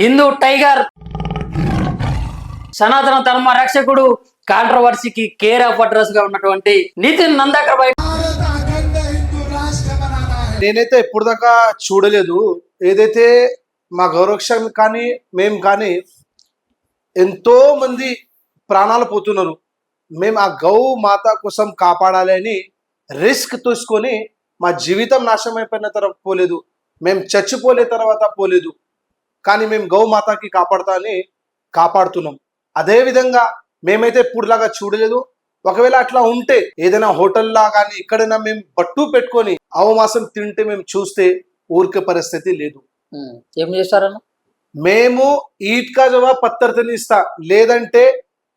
Hindu tiger సనాతన ధర్మ రక్షకుడు కాంట్రవర్సీకి కేర్ ఆఫ్ అడ్రస్ గా ఉన్నటువంటి నితిన్ నందాకర్ భాయ్. నేనైతే ఇప్పుడు దాకా చూడలేదు. ఏదైతే మా గౌరవక్షం కానీ మేము కానీ ఎంతో మంది ప్రాణాలు పోతున్నారు. మేము ఆ గౌ మాత కోసం కాపాడాలి అని రిస్క్ తీసుకొని మా జీవితం నాశనం అయిపోయిన తర్వాత పోలేదు, మేము చచ్చిపోలే తర్వాత పోలేదు, కానీ మేము గౌ మాతకి కాపాడుతా అని కాపాడుతున్నాం. అదేవిధంగా మేమైతే ఇప్పుడులాగా చూడలేదు. ఒకవేళ అట్లా ఉంటే ఏదైనా హోటల్లా కానీ ఎక్కడైనా మేము బట్టు పెట్టుకొని అవమాసం తింటే మేము చూస్తే ఊరికే పరిస్థితి లేదు. ఏం చేస్తారన్న? మేము ఈట్కా జవా పత్తర్తని ఇస్తా, లేదంటే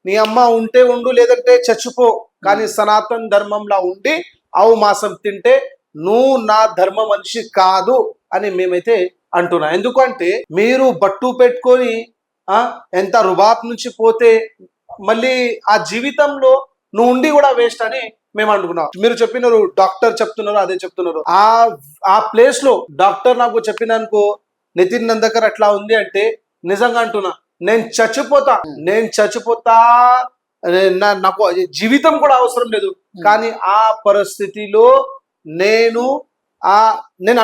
నీ అమ్మ ఉంటే ఉండు, లేదంటే చచ్చిపో, కానీ సనాతన ధర్మంలా ఉండి అవమాసం తింటే నువ్వు నా ధర్మ మనిషి కాదు అని మేమైతే అంటున్నా. ఎందుకంటే మీరు బట్టు పెట్టుకొని ఎంత రుబాబ్ నుంచి పోతే మళ్ళీ ఆ జీవితంలో నువ్వు ఉండి కూడా వేస్ట్ అని మేము అనుకున్నాం. మీరు చెప్పినారు, డాక్టర్ చెప్తున్నారు, అదే చెప్తున్నారు. ఆ ప్లేస్ లో డాక్టర్ నాకు చెప్పినానుకో నితిన్ నందకర్ అట్లా ఉంది అంటే నిజంగా అంటున్నా, నేను చచ్చిపోతా, నాకు జీవితం కూడా అవసరం లేదు. కానీ ఆ పరిస్థితిలో నేను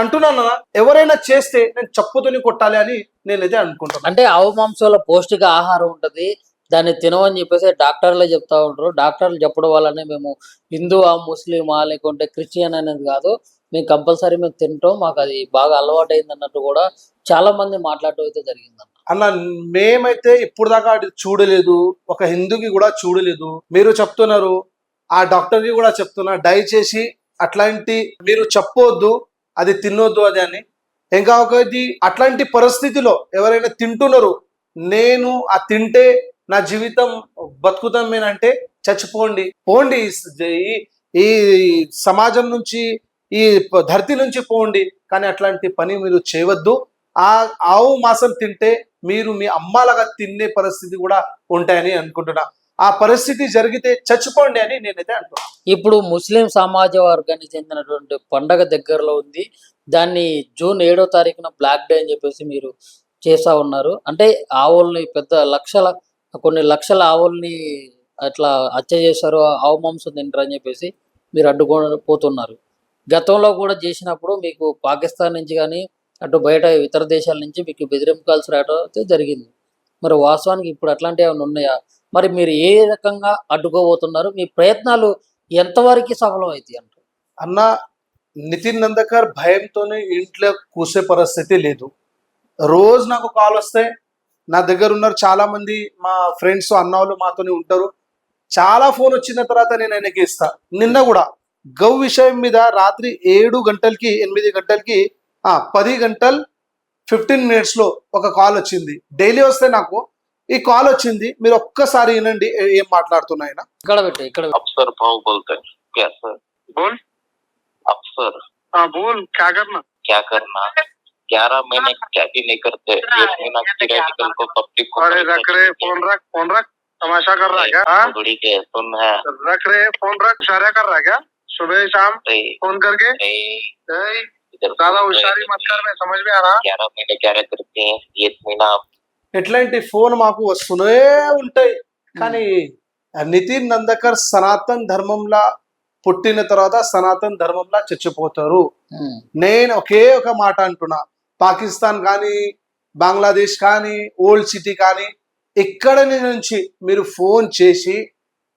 అంటున్నాను, ఎవరైనా చేస్తే నేను చెప్పుతోని కొట్టాలి అని నేనైతే అనుకుంటాను. అంటే అవమాంసంలో పౌష్టిక ఆహారం ఉంటది, దాన్ని తినవని చెప్పేసి డాక్టర్లే చెప్తా ఉంటారు. డాక్టర్లు చెప్పడం వల్లనే మేము హిందువా ముస్లిమా లేకుంటే క్రిస్టియన్ అనేది కాదు, మేము కంపల్సరీ మేము తింటాం, మాకు అది బాగా అలవాటు అయింది అన్నట్టు కూడా చాలా మంది మాట్లాడటం అయితే జరిగిందన్న. అన్న మేమైతే ఇప్పుడు దాకా అది చూడలేదు, ఒక హిందూకి కూడా చూడలేదు. మీరు చెప్తున్నారు, ఆ డాక్టర్కి కూడా చెప్తున్నా, దయచేసి అట్లాంటి మీరు చెప్పొద్దు, అది తినొద్దు అది అని. ఇంకా ఒకటి, అట్లాంటి పరిస్థితిలో ఎవరైనా తింటున్నారు, నేను ఆ తింటే నా జీవితం బతుకుతాం నేనంటే చచ్చిపోండి, పోండి, ఈ సమాజం నుంచి, ఈ ధరతి నుంచి పోండి, కానీ అట్లాంటి పని మీరు చేయవద్దు. ఆ ఆవు మాంసం తింటే మీరు మీ అమ్మలాగా తినే పరిస్థితి కూడా ఉంటాయని అనుకుంటున్నా. ఆ పరిస్థితి జరిగితే చచ్చిపోండి అని నేనైతే అంటున్నా. ఇప్పుడు ముస్లిం సమాజ వర్గానికి చెందినటువంటి పండగ దగ్గరలో ఉంది. దాన్ని జూన్ 7వ తారీఖున బ్లాక్ డే అని చెప్పేసి మీరు చేస్తా ఉన్నారు. అంటే ఆవుల్ని కొన్ని లక్షల ఆవుల్ని అట్లా హత్య చేశారు, ఆవు మాంసం తింటారు అని చెప్పేసి మీరు అడ్డుకోపోతున్నారు. గతంలో కూడా చేసినప్పుడు మీకు పాకిస్తాన్ నుంచి కానీ అటు బయట ఇతర దేశాల నుంచి మీకు బెదిరింపుకాల్సి రావడం అయితే జరిగింది. మరి వాస్తవానికి ఇప్పుడు అట్లాంటివి ఏమైనా ఉన్నాయా? మరి మీరు ఏ రకంగా అడ్డుకోబోతున్నారు? మీ ప్రయత్నాలు ఎంతవరకు సఫలం అవుతాయి అంటారు? అన్న, నితిన్ నందకర్ భయంతోనే ఇంట్లో కూసే పరిస్థితి లేదు. రోజు నాకు కాల్ వస్తే, నా దగ్గర ఉన్నారు చాలా మంది మా ఫ్రెండ్స్ అన్నవాళ్ళు మాతోనే ఉంటారు, చాలా ఫోన్ వచ్చిన తర్వాత నేను ఆయనకి ఇస్తా. నిన్న కూడా గౌ విషయం మీద రాత్రి 7 గంటలకి 8 గంటలకి 10 గంటలు 15 మినిట్స్లో ఒక కాల్ వచ్చింది. డైలీ వస్తే నాకు ఈ కాల్ వచ్చింది, మీరు ఒక్కసారి వినండి ఏం మాట్లాడుతున్నా ఆయన. ఇక్కడ अफसर भाव बोलते हैं क्या सर? बोल अफसर। हाँ बोल, क्या करना 11 महीने क्या भी नहीं करते, 1 महीना थियोरेटिकल को पब्लिक को। अरे रख रहे फोन रख तमाशा कर रहा है क्या? थोड़ी के सुन है, रख रहे फोन रख, इशारा कर रहा है क्या? सुबह शाम फोन करके ज्यादा होशियारी मत कर, मैं समझ में आ रहा। 11 महीने क्या करते हैं, 1 महीना ఎట్లాంటి ఫోన్ మాకు వస్తూనే ఉంటాయి. కానీ నితిన్ నందకర్ సనాతన్ ధర్మంలా పుట్టిన తర్వాత సనాతన్ ధర్మంలా చచ్చిపోతారు. నేను ఒకే ఒక మాట అంటున్నా, పాకిస్తాన్ కానీ బంగ్లాదేశ్ కానీ ఓల్డ్ సిటీ కానీ ఎక్కడ నుంచి మీరు ఫోన్ చేసి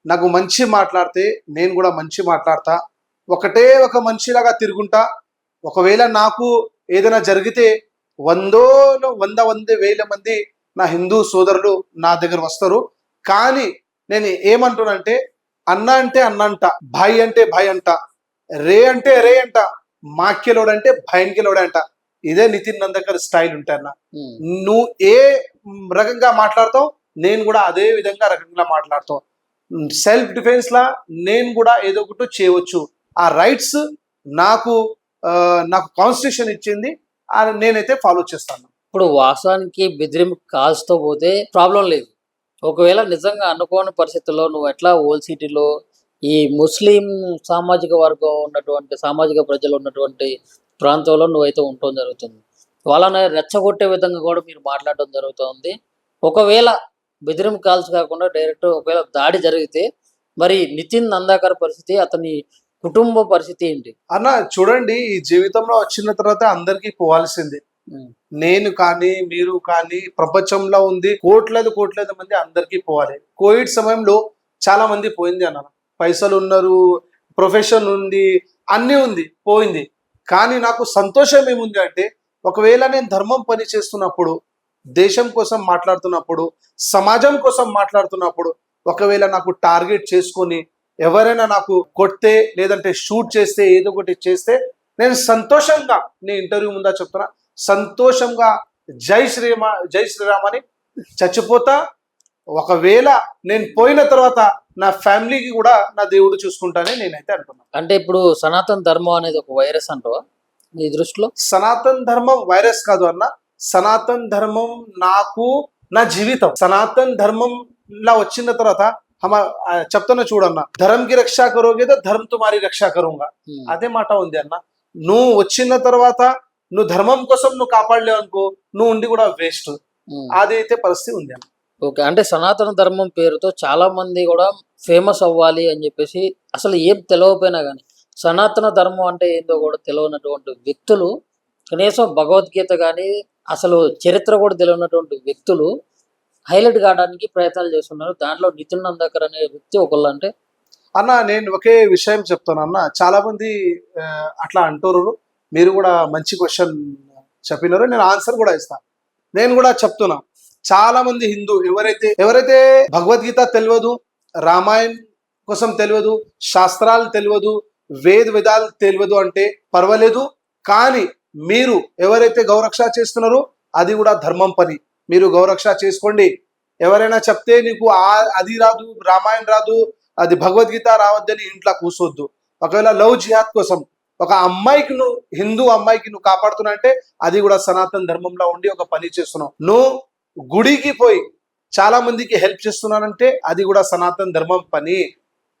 నాకు మంచి మాట్లాడితే నేను కూడా మంచి మాట్లాడతా, ఒకటే ఒక మనిషిలాగా తిరుగుంటా. ఒకవేళ నాకు ఏదైనా జరిగితే 100,000 మంది నా హిందూ సోదరులు నా దగ్గర వస్తారు. కానీ నేను ఏమంటున్నానంటే, అన్న అంటే అన్న అంట, భాయ్ అంటే భాయ్ అంట, రే అంటే రే అంట, మాక్యలోడు అంటే భయంకిలోడు అంట. ఇదే నితిన్ నందకర్ స్టైల్ ఉంటాయన్న. నువ్వు ఏ రకంగా మాట్లాడతావు, నేను కూడా అదే విధంగా రకంగా మాట్లాడతావు. సెల్ఫ్ డిఫెన్స్ లా నేను కూడా ఏదో ఒకటి చేయవచ్చు. ఆ రైట్స్ నాకు కాన్స్టిట్యూషన్ ఇచ్చింది, నేనైతే ఫాలో చేస్తాను. ఇప్పుడు వాస్తవానికి బెదిరింపు కాల్స్తో పోతే ప్రాబ్లం లేదు. ఒకవేళ నిజంగా అనుకోని పరిస్థితుల్లో నువ్వు ఎట్లా ఓల్డ్ సిటీలో ఈ ముస్లిం సామాజిక వర్గం ఉన్నటువంటి సామాజిక ప్రజలు ఉన్నటువంటి ప్రాంతంలో నువ్వైతే ఉండటం జరుగుతుంది. వాళ్ళని రెచ్చగొట్టే విధంగా కూడా మీరు మాట్లాడడం జరుగుతుంది. ఒకవేళ బెదిరింపు కాల్స్ కాకుండా డైరెక్ట్ ఒకవేళ దాడి జరిగితే మరి నితిన్ నందాకర్ పరిస్థితి, అతని కుటుంబ పరిస్థితి ఏంటి? అన్న చూడండి, ఈ జీవితంలో వచ్చిన తర్వాత అందరికీ పోవాల్సిందే. ఉమ్, నేను కానీ మీరు కానీ ప్రపంచంలో ఉంది కోట్లేదు మంది అందరికీ పోవాలి. కోవిడ్ సమయంలో చాలా మంది పోయింది అన్న. పైసలు ఉన్నారు, ప్రొఫెషన్ ఉంది, అన్నీ ఉంది, పోయింది. కానీ నాకు సంతోషం ఏముంది అంటే, ఒకవేళ నేను ధర్మం పని చేస్తున్నప్పుడు, దేశం కోసం మాట్లాడుతున్నప్పుడు, సమాజం కోసం మాట్లాడుతున్నప్పుడు, ఒకవేళ నాకు టార్గెట్ చేసుకొని ఎవరైనా నాకు కొడితే లేదంటే షూట్ చేస్తే ఏదో ఒకటి చేస్తే నేను సంతోషంగా, నేను ఇంటర్వ్యూ ముందా చెప్తున్నా, సంతోషంగా జై శ్రీరామ్ అని చచ్చిపోతా. ఒకవేళ నేను పోయిన తర్వాత నా ఫ్యామిలీకి కూడా నా దేవుడు చూసుకుంటానే నేనైతే అంటున్నాను. అంటే ఇప్పుడు సనాతన ధర్మం అనేది ఒక వైరస్ అంటావా నీ దృష్టిలో? సనాతన్ ధర్మం వైరస్ కాదు అన్న. సనాతన్ ధర్మం నాకు నా జీవితం. సనాతన్ ధర్మం లా వచ్చిన తర్వాత చెప్తున్నా చూడన్న, ధర్మకి రక్షా కరోగేదో ధర్మ తుమారి రక్షా కరుంగా, ఉమ్, అదే మాట ఉంది అన్న. నువ్వు వచ్చిన తర్వాత నువ్వు ధర్మం కోసం నువ్వు కాపాడలేవు అనుకో, నువ్వు ఉండి కూడా వేస్ట్. ఉమ్. అదైతే పరిస్థితి ఉంది అన్న. ఓకే, అంటే సనాతన ధర్మం పేరుతో చాలా మంది కూడా ఫేమస్ అవ్వాలి అని చెప్పేసి అసలు ఏం తెలియకపోయినా కానీ సనాతన ధర్మం అంటే ఏందో కూడా తెలియనటువంటి వ్యక్తులు, కనీసం భగవద్గీత కానీ అసలు చరిత్ర కూడా తెలియనటువంటి వ్యక్తులు హైలైట్ కావడానికి ప్రయత్నాలు చేస్తున్నారు. దాంట్లో నితిన్ నందాకర్ అనే వ్యక్తి ఒకళ్ళు. అంటే అన్న నేను ఒకే విషయం చెప్తాను అన్న, చాలా మంది అట్లా అంటారు. మీరు కూడా మంచి క్వశ్చన్ చెప్పినారు, నేను ఆన్సర్ కూడా ఇస్తాను. నేను కూడా చెప్తున్నా, చాలా మంది హిందూ ఎవరైతే భగవద్గీత తెలియదు, రామాయణ్ కోసం తెలియదు, శాస్త్రాలు తెలియదు, వేదాలు తెలియదు అంటే పర్వాలేదు. కానీ మీరు ఎవరైతే గౌరక్ష చేస్తున్నారో అది కూడా ధర్మం పని. మీరు గౌరక్ష చేసుకోండి. ఎవరైనా చెప్తే నీకు అది రాదు, రామాయణ్ రాదు, అది భగవద్గీత రావద్దని ఇంట్లో కూర్చోద్దు. ఒకవేళ లవ్ జిహాద్ కోసం ఒక అమ్మాయికి నువ్వు, హిందూ అమ్మాయికి నువ్వు కాపాడుతున్నా అంటే అది కూడా సనాతన ధర్మంలో ఉండి ఒక పని చేస్తున్నావు. నువ్వు గుడికి పోయి చాలా మందికి హెల్ప్ చేస్తున్నానంటే అది కూడా సనాతన ధర్మం పని.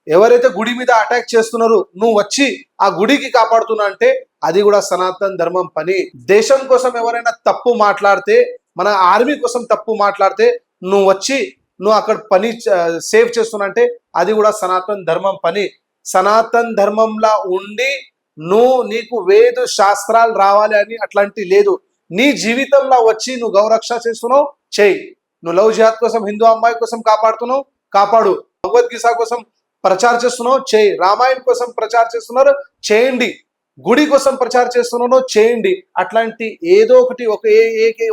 ఎవరైతే గుడి మీద అటాక్ చేస్తున్నారో నువ్వు వచ్చి ఆ గుడికి కాపాడుతున్నా అంటే అది కూడా సనాతన ధర్మం పని. దేశం కోసం ఎవరైనా తప్పు మాట్లాడితే, మన ఆర్మీ కోసం తప్పు మాట్లాడితే నువ్వు వచ్చి నువ్వు అక్కడ పని సేవ్ చేస్తున్నా అంటే అది కూడా సనాతన ధర్మం పని. సనాతన ధర్మంలా ఉండి నీకు వేద శాస్త్రాలు రావాలి అని అట్లాంటి లేదు. నీ జీవితంలో వచ్చి నువ్వు గౌరక్ష చేస్తున్నావు, చేయి. నువ్వు లవ్ జిహాద్ కోసం హిందూ అమ్మాయి కోసం కాపాడుతున్నావు, కాపాడు. భగవద్గీత కోసం ప్రచారం చేస్తున్నావు, చేయి. రామాయణ్ కోసం ప్రచారం చేస్తున్నారు, చేయండి. గుడి కోసం ప్రచారం చేస్తున్నాను, చేయండి. అట్లాంటి ఏదో ఒకటి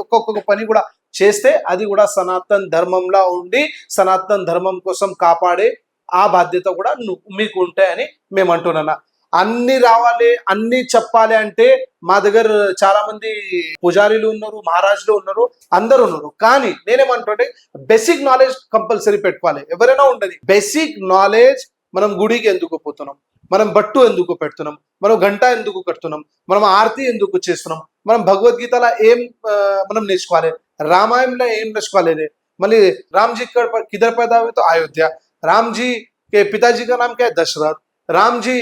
ఒక్కొక్క పని కూడా చేస్తే అది కూడా సనాతన ధర్మంలా ఉండి సనాతన ధర్మం కోసం కాపాడే ఆ బాధ్యత కూడా మీకు ఉంటాయని మేము అంటున్నా. అన్ని రావాలి, అన్ని చెప్పాలి అంటే మా దగ్గర చాలా మంది పూజారీలు ఉన్నారు, మహారాజులు ఉన్నారు, అందరు ఉన్నారు. కానీ నేనేమంటుంటే బేసిక్ నాలెడ్జ్ కంపల్సరీ పెట్టుకోవాలి. ఎవరైనా ఉండదు. బేసిక్ నాలెడ్జ్, మనం గుడికి ఎందుకు పోతున్నాం, మనం బట్టు ఎందుకు పెడుతున్నాం, మనం గంట ఎందుకు కడుతున్నాం, మనం ఆరతి ఎందుకు చేస్తున్నాం, మనం భగవద్గీతలో ఏం మనం నేర్చుకోవాలి, రామాయణంలో ఏం నేర్చుకోవాలి. మళ్ళీ రామ్జీ किधर पैदा हुए तो अयोध्या, राम जी के पिताजी का नाम क्या है, दशरथ. राम जी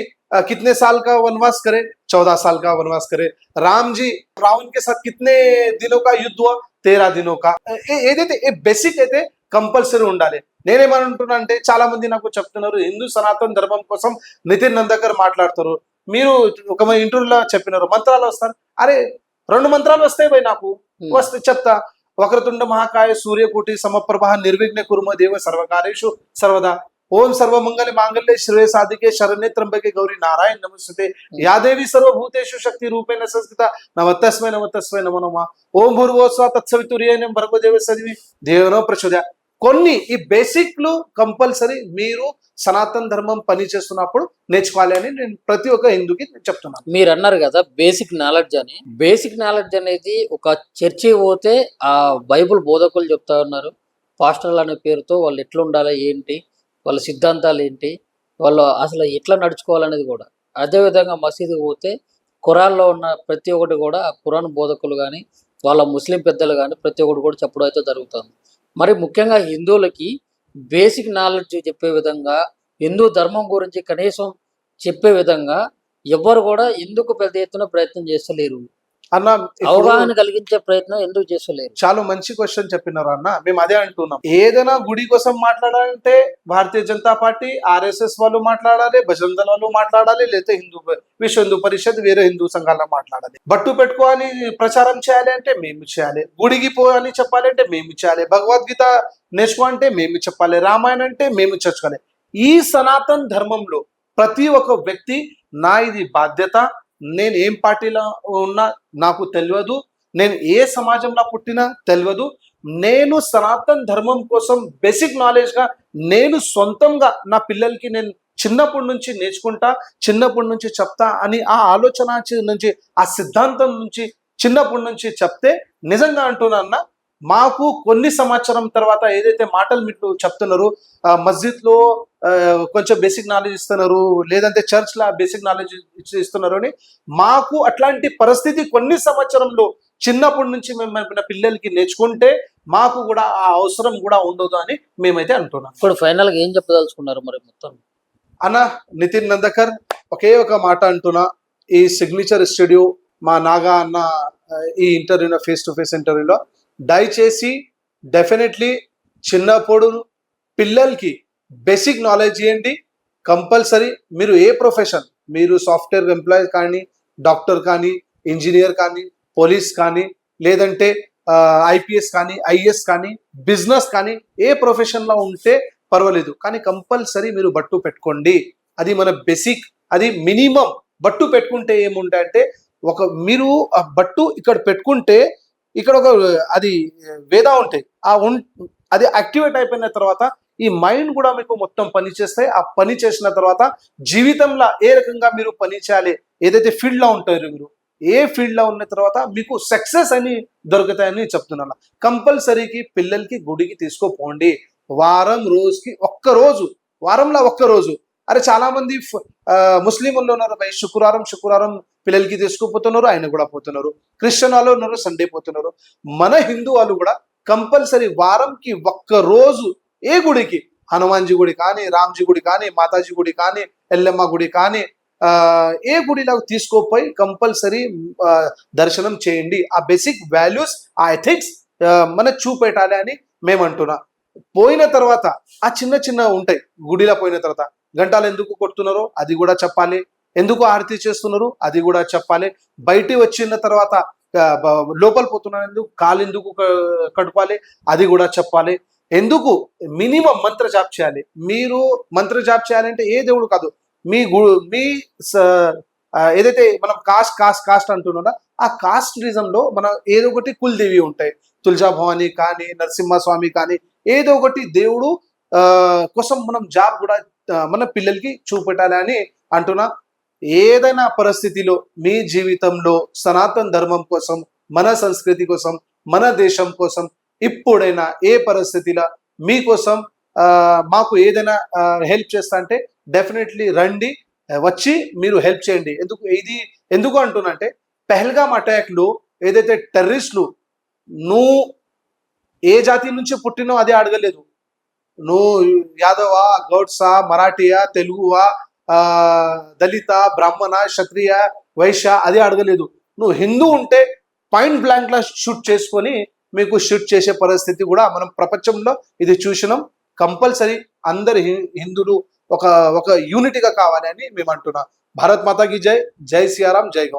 कितने साल का वनवास करे, 14 साल का वनवास करे. राम जी रावण के साथ कितने दिनों का युद्ध हुआ, 13 दिनों का. ఏదైతే బేసిక్ అయితే కంపల్సరీ ఉండాలి. నేనేమంటున్నా అంటే చాలా మంది నాకు చెప్తున్నారు హిందూ సనాతన ధర్మం కోసం నితిన్ నందాకర్ మాట్లాడుతారు. మీరు ఒక ఇంటర్వ్యూలో చెప్పినారు మంత్రాలు వస్తారు. అరే 2 మంత్రాలు వస్తాయి భయ్, నాకు వస్తే చెప్తా. వక్రతుండ మహాకాయ సూర్యకోటి సమప్రభ నిర్విఘ్న కుర్మ దేవ సర్వకార్యేషు సర్వదా. ఓం సర్వమంగళ మాంగళ్య శ్రేయ సాధికే శరణ్య త్రంబకే గౌరీ నారాయణ నమస్తే. యా దేవి సర్వభూతేషు శక్తి రూపేణ సంస్థిత నమస్తస్మై నమో నమః. ఓం భూర్భువస్వ తత్సవితుర్వరేణ్యం భర్గో దేవస్య ధీమహి ధియో ప్రచోదయాత్. కొన్ని ఈ బేసిక్లు కంపల్సరీ మీరు సనాతన ధర్మం పని చేస్తున్నప్పుడు నేర్చుకోవాలి అని నేను ప్రతి ఒక్క హిందూకి చెప్తున్నాను. మీరు అన్నారు కదా బేసిక్ నాలెడ్జ్ అని. బేసిక్ నాలెడ్జ్ అనేది ఒక చర్చి పోతే ఆ బైబుల్ బోధకులు చెప్తా ఉన్నారు, పాస్టర్లు అనే పేరుతో వాళ్ళు ఎట్లా ఉండాలి, ఏంటి వాళ్ళ సిద్ధాంతాలు ఏంటి, వాళ్ళు అసలు ఎట్లా నడుచుకోవాలనేది కూడా. అదేవిధంగా మసీదుకి పోతే ఖురాన్లో ఉన్న ప్రతి ఒక్కటి కూడా ఆ ఖురాన్ బోధకులు కానీ వాళ్ళ ముస్లిం పెద్దలు కానీ ప్రతి ఒక్కటి కూడా చెప్పడం అయితే జరుగుతుంది. మరి ముఖ్యంగా హిందువులకి బేసిక్ నాలెడ్జ్ చెప్పే విధంగా, హిందూ ధర్మం గురించి కనీసం చెప్పే విధంగా ఎవ్వరు కూడా ఎందుకు పెద్ద ఎత్తున ప్రయత్నం చేస్తలేరు? అన్న ఇప్పుడు అవగాహన కలిగించే ప్రయత్నం ఎందుకు చేస్తలేరు? చాలా మంచి క్వశ్చన్ చెప్పినారు అన్న. మేము అదే అంటున్నాం, ఏదైనా గుడి కోసం మాట్లాడాలంటే భారతీయ జనతా పార్టీ, ఆర్ఎస్ఎస్ వాళ్ళు మాట్లాడాలి, బజరంగ దళ వాళ్ళు మాట్లాడాలి, లేకపోతే విశ్వ హిందూ పరిషత్, వేరే హిందూ సంఘాల్లో మాట్లాడాలి. బట్టు పెట్టుకోని ప్రచారం చేయాలి అంటే మేము చేయాలి, గుడికి పో అని చెప్పాలి అంటే మేము చేయాలి, భగవద్గీత నేర్చుకో అంటే మేము చెప్పాలి, రామాయణం అంటే మేము చర్చుకోవాలి. ఈ సనాతన్ ధర్మంలో ప్రతి ఒక్క వ్యక్తి నా ఇది బాధ్యత, నేను ఏం పార్టీలో ఉన్నా నాకు తెలియదు, నేను ఏ సమాజంలో పుట్టినా తెలియదు, నేను సనాతన్ ధర్మం కోసం బేసిక్ నాలెడ్జ్గా నేను సొంతంగా నా పిల్లలకి నేను చిన్నప్పటి నుంచి నేర్చుకుంటా, చిన్నప్పటి నుంచి చెప్తా అని ఆ ఆలోచన నుంచి, ఆ సిద్ధాంతం నుంచి చిన్నప్పటి నుంచి చెప్తే నిజంగా అంటున్నా, మాకు కొన్ని సంవత్సరం తర్వాత ఏదైతే మాటలు మీరు చెప్తున్నారు, మస్జిద్లో కొంచెం బేసిక్ నాలెడ్జ్ ఇస్తున్నారు, లేదంటే చర్చ్లో బేసిక్ నాలెడ్జ్ ఇస్తున్నారు అని, మాకు అట్లాంటి పరిస్థితి కొన్ని సంవత్సరంలో చిన్నప్పటి నుంచి మేము మన పిల్లలకి నేర్చుకుంటే మాకు కూడా ఆ అవసరం కూడా ఉండదు అని మేమైతే అంటున్నాం. ఇప్పుడు ఫైనల్గా ఏం చెప్పదలుచుకున్నారు మరి మొత్తం? అన్న నితిన్ నందకర్ ఒకే ఒక మాట అంటున్నా, ఈ సిగ్నేచర్ స్టూడియో మా నాగా అన్న ఈ ఇంటర్వ్యూలో, ఫేస్ టు ఫేస్ ఇంటర్వ్యూలో దయచేసి డెఫినెట్లీ చిన్నప్పుడు పిల్లలకి బేసిక్ నాలెడ్జ్ ఇవ్వండి. కంపల్సరీ మీరు ఏ ప్రొఫెషన్, మీరు సాఫ్ట్వేర్ ఎంప్లాయీ కానీ, డాక్టర్ కానీ, ఇంజనీర్ కానీ, పోలీస్ కానీ, లేదంటే ఐపీఎస్ కానీ, ఐఏఎస్ కానీ, బిజినెస్ కానీ, ఏ ప్రొఫెషన్లో ఉంటే పర్వాలేదు, కానీ కంపల్సరీ మీరు బట్టు పెట్టుకోండి. అది మన బేసిక్, అది మినిమం. బట్టు పెట్టుకుంటే ఏముంటాయంటే, మీరు ఆ బట్టు ఇక్కడ పెట్టుకుంటే ఇక్కడ ఒక అది వేదా ఉంటాయి, అది యాక్టివేట్ అయిపోయిన తర్వాత ఈ మైండ్ కూడా మీకు మొత్తం పని చేస్తాయి. ఆ పని చేసిన తర్వాత జీవితంలో ఏ రకంగా మీరు పని చేయాలి, ఏదైతే ఫీల్డ్లో ఉంటారో మీరు, ఏ ఫీల్డ్లో ఉన్న తర్వాత మీకు సక్సెస్ అని దొరుకుతాయని చెప్తున్నాను. కంపల్సరీకి పిల్లలకి గుడికి తీసుకోపోండి. రోజుకి ఒక్కరోజు, వారంలో ఒక్కరోజు. అరే చాలా మంది ముస్లిం వాళ్ళు ఉన్నారు భయ్, శుక్రవారం పిల్లలకి తీసుకుపోతున్నారు, ఆయన కూడా పోతున్నారు. క్రిస్టియన్ వాళ్ళు ఉన్నారు, సండే పోతున్నారు. మన హిందూ వాళ్ళు కూడా కంపల్సరీ వారంకి ఒక్కరోజు ఏ గుడికి, హనుమాన్జీ గుడి కానీ, రామ్జీ గుడి కానీ, మాతాజీ గుడి కానీ, ఎల్లమ్మ గుడి కానీ, ఏ గుడిలో తీసుకోపోయి కంపల్సరీ దర్శనం చేయండి. ఆ బేసిక్ వాల్యూస్, ఆ ఎథిక్స్ మనకు చూపెట్టాలి అని మేము అంటున్నా. పోయిన తర్వాత ఆ చిన్న ఉంటాయి, గుడిలో పోయిన తర్వాత గంటలు ఎందుకు కొడుతున్నారో అది కూడా చెప్పాలి, ఎందుకు ఆరతి చేస్తున్నారు అది కూడా చెప్పాలి, బయట వచ్చిన తర్వాత లోపల పోతున్నారు ఎందుకు, కాలు ఎందుకు కడపాలి అది కూడా చెప్పాలి, ఎందుకు మినిమం మంత్ర జాప్ చేయాలి. మీరు మంత్ర జాప్ చేయాలంటే ఏ దేవుడు కాదు, మీ ఏదైతే మనం కాస్ట్ అంటున్నారో ఆ కాస్టిజంలో మన ఏదో ఒకటి కులదేవి ఉంటాయి, తులజా భవాని కానీ, నరసింహస్వామి కానీ, ఏదో ఒకటి దేవుడు కోసం మనం జాబ్ కూడా మన పిల్లలకి చూపెట్టాలి అని అంటున్నా. ఏదైనా పరిస్థితిలో మీ జీవితంలో సనాతన ధర్మం కోసం, మన సంస్కృతి కోసం, మన దేశం కోసం ఇప్పుడైనా ఏ పరిస్థితిలో మీకోసం మాకు ఏదైనా హెల్ప్ చేస్తా అంటే డెఫినెట్లీ రండి, వచ్చి మీరు హెల్ప్ చేయండి. ఎందుకు అంటున్నా అంటే, పెహల్గామ్ అటాక్లో ఏదైతే టెర్రరిస్టులు, నువ్వు ఏ జాతి నుంచి పుట్టినో అదే అడగలేదు, నువ్వు యాదవా, గౌడ్సా, మరాఠీయా, తెలుగువా, దళిత, బ్రాహ్మణ, క్షత్రియ, వైశ్య అదే అడగలేదు. నువ్వు హిందూ ఉంటే పాయింట్ బ్లాంక్ లా షూట్ చేసుకొని మీకు షూట్ చేసే పరిస్థితి కూడా మనం ప్రపంచంలో ఇది చూసినాం. కంపల్సరీ అందరు హిందువులు ఒక యూనిటీగా కావాలి అని మేము అంటున్నాం. భారత్ మాతాకి జై, జై సియారాం, జై గౌ.